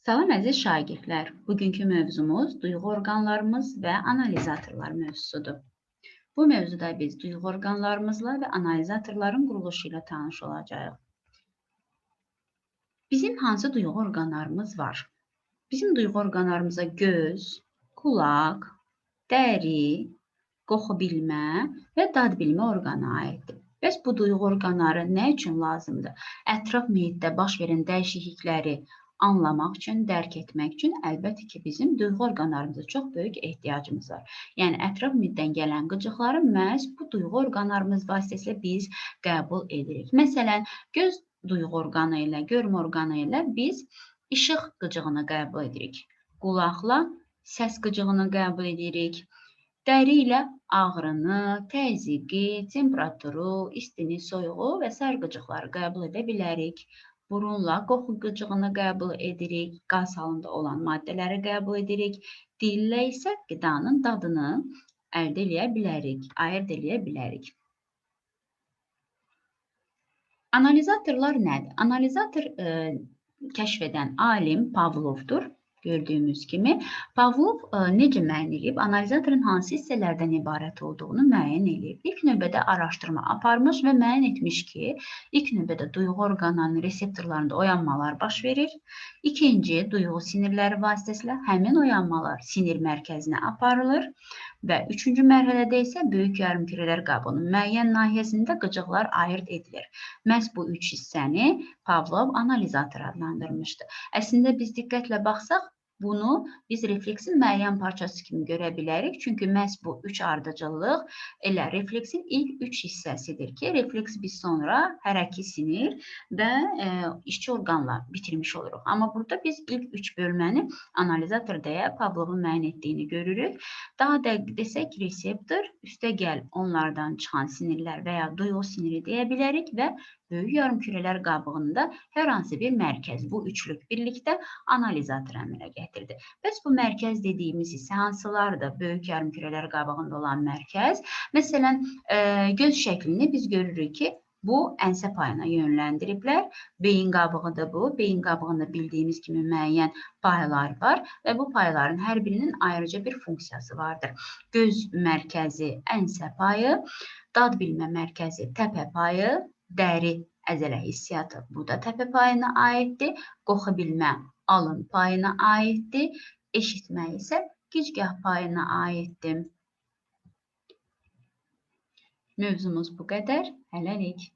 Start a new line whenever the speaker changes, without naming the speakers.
Salam əziz şagirdlər. Bugünkü mövzumuz duyğu orqanlarımız və analizatorlar mövzusudur. Bu mövzuda biz duyğu orqanlarımızla və analizatorların quruluşu ilə tanış olacağıq. Bizim hansı duyğu orqanlarımız var? Bizim duyğu orqanlarımıza göz, qulaq, dəri, qoxu bilmə və dad bilmə orqanı aiddir. Bəs bu duyğu orqanları nə üçün lazımdır? Ətraf mühitdə baş verən dəyişiklikləri anlamaq üçün, dərk etmək üçün əlbəttə ki, bizim duyğu orqanlarımıza çox böyük ehtiyacımız var. Yəni, ətraf mühitdən gələn qıcıqları məhz bu duyğu orqanlarımız vasitəsilə biz qəbul edirik. Məsələn, göz duyğu orqanı ilə, görmə orqanı ilə biz işıq qıcığını qəbul edirik. Qulaqla səs qıcığını qəbul edirik. Dəri ilə ağrını, təzyiqi, temperaturu, istini, soyuğu və sair qıcıqları qəbul edə bilərik. Burunla qoxu qıcığını qəbul edirik, qaz halında olan maddələri qəbul edirik. Dillə isə qidanın dadını əldə edə bilərik, ayırd edə bilərik. Analizatorlar nədir? Analizator kəşf edən alim Pavlovdur. Gördüyümüz kimi, Pavlov necə müəyyən edib, analizatorun hansı hissələrdən ibarət olduğunu müəyyən edib. İlk növbədə araşdırma aparmış və müəyyən etmiş ki, ilk növbədə duyğu orqanlarının reseptorlarında oyanmalar baş verir. İkinci, duyğu sinirləri vasitəsilə həmin oyanmalar sinir mərkəzinə aparılır. Və üçüncü mərhələdə isə böyük yarımkürələr qabının müəyyən nahiyəsində qıcıqlar ayırd edilir. Məhz bu üç hissəni Pavlov analizator adlandırmışdı. Əslində biz diqqətlə baxsaq, bunu biz refleksin müəyyən parçası kimi görə bilərik. Çünki məhz bu üç ardıcıllıq elə refleksin ilk üç hissəsidir ki, refleks biz sonra hərəki sinir və işçi orqanla bitirmiş oluruq. Amma burada biz ilk üç bölməni analizator deyə Pavlovun müəyyən etdiyini görürük. Daha dəqiq desək, reseptor, üstəgəl onlardan çıxan sinirlər və ya duyğu siniri deyə bilərik və böyük yarımkürələr qabığında hər hansı bir mərkəz, bu üçlük birlikdə analizator əmələ gətirdi. Bəs bu mərkəz dediyimiz isə hansılardır? Böyük yarımkürələr qabığında olan mərkəz. Məsələn, göz şəklini biz görürük ki, buənsə payına yönləndiriblər. Beyin qabığıdır bu. Beyin qabığında bildiyimiz kimi müəyyən paylar var və bu payların hər birinin ayrıca bir funksiyası vardır. Göz mərkəziənsə payı, dad bilmə mərkəzi təpə payı, dəri əzələ hissiyatı, bu da təpə payına aiddir. Qoxu bilmə alın payına aiddir. Eşitmə isə gicgah payına aiddir. Mövzumuz bu qədər. Hələlik.